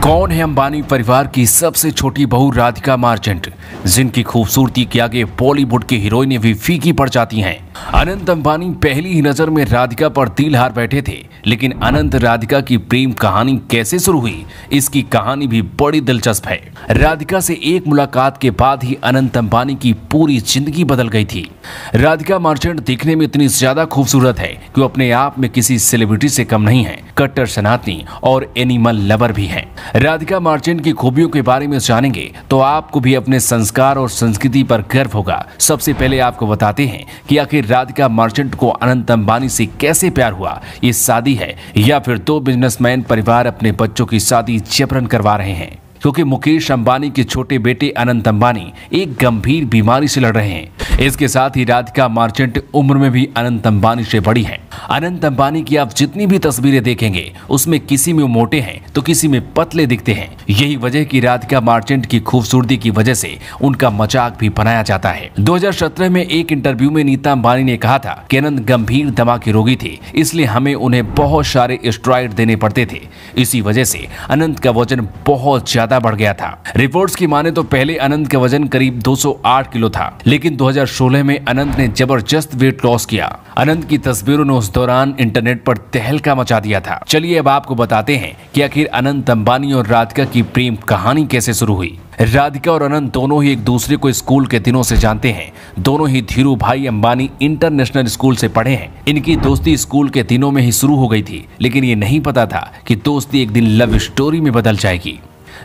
कौन है अंबानी परिवार की सबसे छोटी बहू राधिका मार्चेंट, जिनकी खूबसूरती के आगे बॉलीवुड की हीरोइनें भी फीकी पड़ जाती हैं। अनंत अंबानी पहली ही नजर में राधिका पर दिल हार बैठे थे, लेकिन अनंत राधिका की प्रेम कहानी कैसे शुरू हुई, इसकी कहानी भी बड़ी दिलचस्प है। राधिका से एक मुलाकात के बाद ही अनंत अंबानी की पूरी जिंदगी बदल गई थी। राधिका मार्चेंट दिखने में इतनी ज्यादा खूबसूरत है कि वो अपने आप में किसी सेलिब्रिटी से कम नहीं है, कट्टर सनातनी और एनिमल लवर भी हैं। राधिका मार्चेंट की खूबियों के बारे में जानेंगे तो आपको भी अपने संस्कार और संस्कृति पर गर्व होगा। सबसे पहले आपको बताते हैं कि आखिर राधिका मार्चेंट को अनंत अंबानी से कैसे प्यार हुआ। ये शादी है या फिर दो बिजनेसमैन परिवार अपने बच्चों की शादी जबरन करवा रहे हैं, क्योंकि मुकेश अंबानी के छोटे बेटे अनंत अंबानी एक गंभीर बीमारी से लड़ रहे हैं। इसके साथ ही राधिका मार्चेंट उम्र में भी अनंत अंबानी से बड़ी हैं। अनंत अंबानी की आप जितनी भी तस्वीरें देखेंगे उसमें किसी में मोटे हैं तो किसी में पतले दिखते हैं। यही वजह कि राधिका मार्चेंट की खूबसूरती की वजह से उनका मजाक भी बनाया जाता है। 2017 में एक इंटरव्यू में नीता अंबानी ने कहा था कि अनंत गंभीर दमा के रोगी थे, इसलिए हमें उन्हें बहुत सारे स्टेरॉइड देने पड़ते थे। इसी वजह से अनंत का वजन बहुत ज्यादा बढ़ गया था। रिपोर्ट्स की माने तो पहले अनंत का वजन करीब 208 किलो था, लेकिन 2016 में अनंत ने जबरदस्त वेट लॉस किया। अनंत की तस्वीरों ने उस दौरान इंटरनेट पर तहलका मचा दिया था। चलिए अब आपको बताते हैं कि आखिर अनंत अंबानी और राधिका की प्रेम कहानी कैसे शुरू हुई। राधिका और अनंत दोनों ही एक दूसरे को स्कूल के दिनों से जानते हैं। दोनों ही धीरू भाई अंबानी इंटरनेशनल स्कूल से पढ़े हैं। इनकी दोस्ती स्कूल के दिनों में ही शुरू हो गई थी, लेकिन ये नहीं पता था कि दोस्ती एक दिन लव स्टोरी में बदल जाएगी।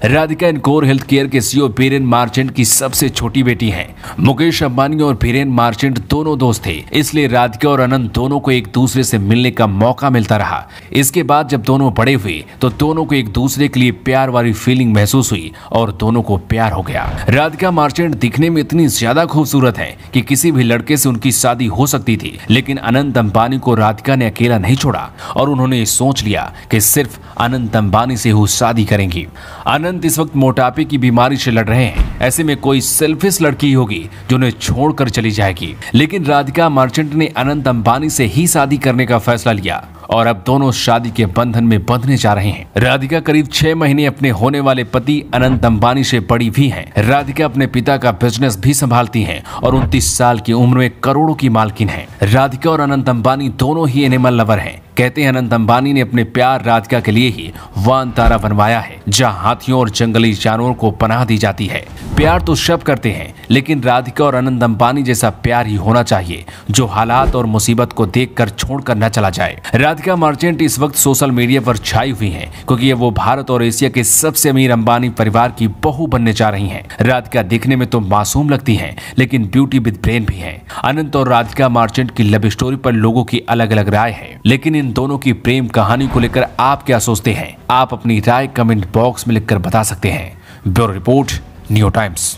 राधिका इनकोर हेल्थ केयर के सीईओ बीरेन मार्चेंट की सबसे छोटी बेटी हैं। मुकेश अंबानी और बीरेन मार्चेंट दोनों दोस्त थे, इसलिए राधिका और अनंत दोनों को एक दूसरे से मिलने का मौका मिलता रहा। इसके बाद जब दोनों बड़े हुए तो दोनों को एक दूसरे के लिए प्यार वाली फीलिंग महसूस हुई और दोनों को प्यार हो गया। राधिका मार्चेंट दिखने में इतनी ज्यादा खूबसूरत है कि किसी भी लड़के से उनकी शादी हो सकती थी, लेकिन अनंत अंबानी को राधिका ने अकेला नहीं छोड़ा और उन्होंने सोच लिया कि सिर्फ अनंत अंबानी से ही शादी करेंगी। अनंत इस वक्त मोटापे की बीमारी से लड़ रहे हैं। ऐसे में कोई सेल्फिश लड़की होगी जो उन्हें छोड़कर चली जाएगी, लेकिन राधिका मार्चेंट ने अनंत अंबानी से ही शादी करने का फैसला लिया और अब दोनों शादी के बंधन में बंधने जा रहे हैं। राधिका करीब 6 महीने अपने होने वाले पति अनंत अंबानी से बड़ी भी हैं। राधिका अपने पिता का बिजनेस भी संभालती हैं और 29 साल की उम्र में करोड़ों की मालकिन हैं। राधिका और अनंत अंबानी दोनों ही एनिमल लवर हैं। कहते हैं अनंत अंबानी ने अपने प्यार राधिका के लिए ही वानतारा बनवाया है, जहां हाथियों और जंगली जानवरों को पनाह दी जाती है। प्यार तो सब करते हैं, लेकिन राधिका और अनंत अंबानी जैसा प्यार ही होना चाहिए जो हालात और मुसीबत को देखकर छोड़कर न चला जाए। राधिका मार्चेंट इस वक्त सोशल मीडिया पर छाई हुई हैं, क्योंकि ये वो भारत और एशिया के सबसे अमीर अंबानी परिवार की बहू बनने जा रही हैं। राधिका दिखने में तो मासूम लगती हैं, लेकिन ब्यूटी विद ब्रेन भी है। अनंत और राधिका मार्चेंट की लव स्टोरी पर लोगों की अलग अलग राय है, लेकिन इन दोनों की प्रेम कहानी को लेकर आप क्या सोचते हैं? आप अपनी राय कमेंट बॉक्स में लिखकर बता सकते हैं। Bureau report, new times.